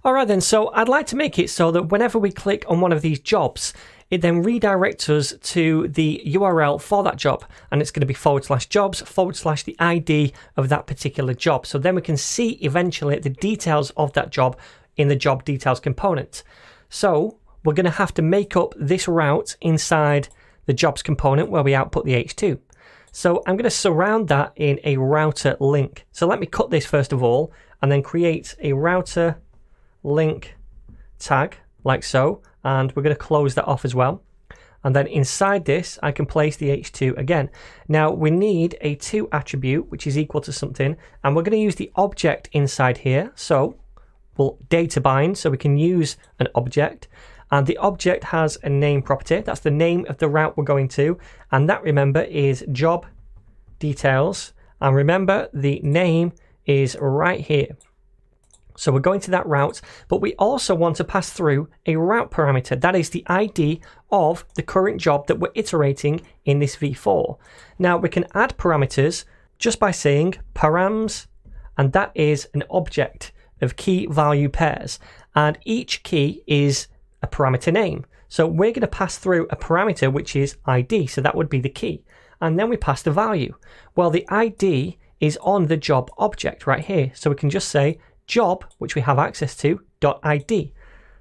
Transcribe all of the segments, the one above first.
Alright then, so I'd like to make it so that whenever we click on one of these jobs, it then redirects us to the URL for that job, and it's going to be /jobs/ the ID of that particular job. So then we can see eventually the details of that job in the job details component. So we're going to have to make up this route inside the jobs component where we output the H2. So I'm going to surround that in a router link. So let me cut this first of all, and then create a router link tag like so, and we're going to close that off as well. And then inside this I can place the H2 again. Now we need a to attribute which is equal to something, and we're going to use the object inside here. So we'll data bind so we can use an object, and the object has a name property. That's the name of the route we're going to, and that, remember, is job details, and remember the name is right here. So we're going to that route, but we also want to pass through a route parameter. That is the ID of the current job that we're iterating in this v4. Now we can add parameters just by saying params, and that is an object of key value pairs, and each key is a parameter name. So we're going to pass through a parameter which is ID, so that would be the key, and then we pass the value. Well, the ID is on the job object right here, so we can just say job, which we have access to, .id.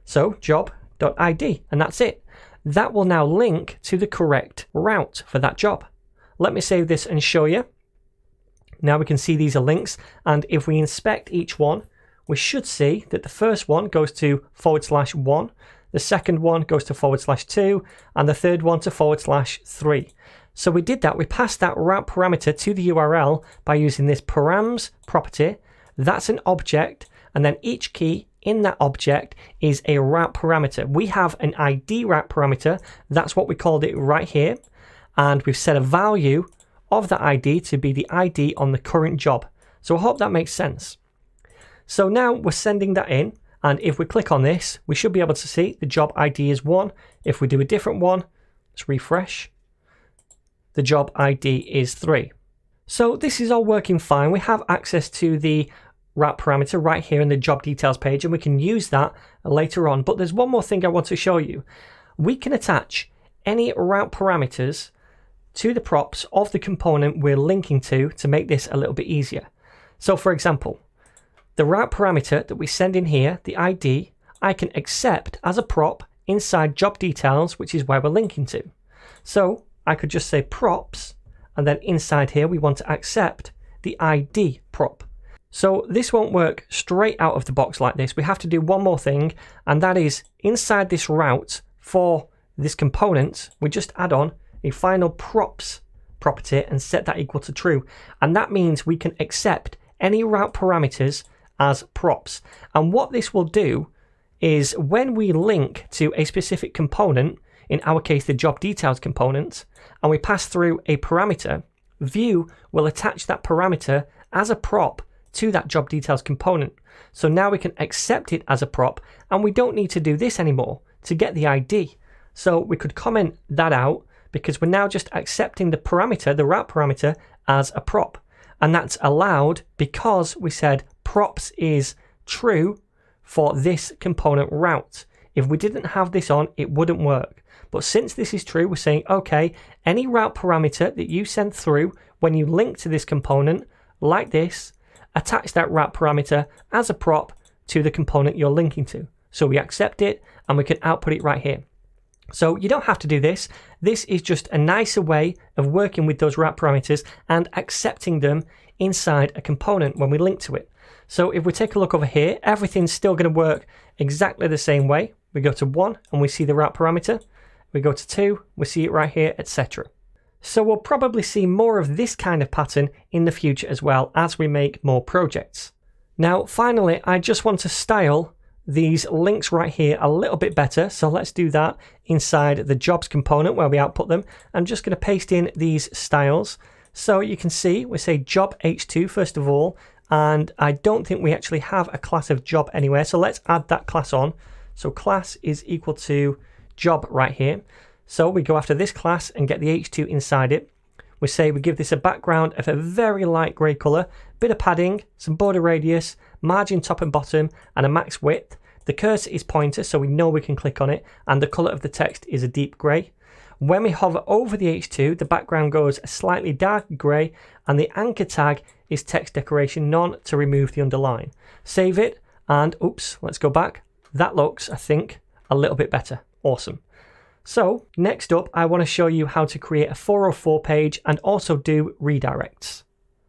So job.id, and that's it. That will now link to the correct route for that job. Let me save this and show you. Now we can see these are links, and if we inspect each one, we should see that the first one goes to /1, the second one goes to /2, and the third one to /3. So we did that. We passed that route parameter to the URL by using this params property. That's an object, and then each key in that object is a route parameter. We have an ID route parameter. That's what we called it right here, and we've set a value of that ID to be the ID on the current job. So I hope that makes sense. So now we're sending that in, and if we click on this, we should be able to see the job ID is 1. If we do a different one, let's refresh, the job ID is 3. So this is all working fine. We have access to the route parameter right here in the job details page, and we can use that later on. But there's one more thing I want to show you. We can attach any route parameters to the props of the component we're linking to make this a little bit easier. So for example, the route parameter that we send in here, the ID, I can accept as a prop inside job details, which is where we're linking to. So I could just say props, and then inside here we want to accept the ID prop. So this won't work straight out of the box like this. We have to do one more thing, and that is inside this route for this component, we just add on a final props property and set that equal to true. And that means we can accept any route parameters as props. And what this will do is when we link to a specific component, in our case the job details component, and we pass through a parameter, Vue will attach that parameter as a prop to that job details component. So now we can accept it as a prop, and we don't need to do this anymore to get the ID. So we could comment that out because we're now just accepting the parameter, the route parameter, as a prop. And that's allowed because we said props is true for this component route. If we didn't have this on, it wouldn't work. But since this is true, we're saying, okay, any route parameter that you send through when you link to this component, like this, attach that route parameter as a prop to the component you're linking to. So we accept it, and we can output it right here. So you don't have to do this. This is just a nicer way of working with those route parameters and accepting them inside a component when we link to it. So if we take a look over here, everything's still going to work exactly the same way. We go to 1 and we see the route parameter. We go to 2, we see it right here, etc. So we'll probably see more of this kind of pattern in the future as well as we make more projects. Now finally, I just want to style these links right here a little bit better. So let's do that inside the jobs component where we output them. I'm just going to paste in these styles. So you can see we say job H2 first of all, and I don't think we actually have a class of job anywhere. So let's add that class on. So class is equal to job right here. So we go after this class and get the H2 inside it. We say we give this a background of a very light grey colour, bit of padding, some border radius, margin top and bottom, and a max width. The cursor is pointer, so we know we can click on it, and the colour of the text is a deep grey. When we hover over the H2, the background goes a slightly darker grey, and the anchor tag is text decoration none to remove the underline. Save it, and oops, let's go back. That looks, I think, a little bit better. Awesome. So next up, I want to show you how to create a 404 page and also do redirects.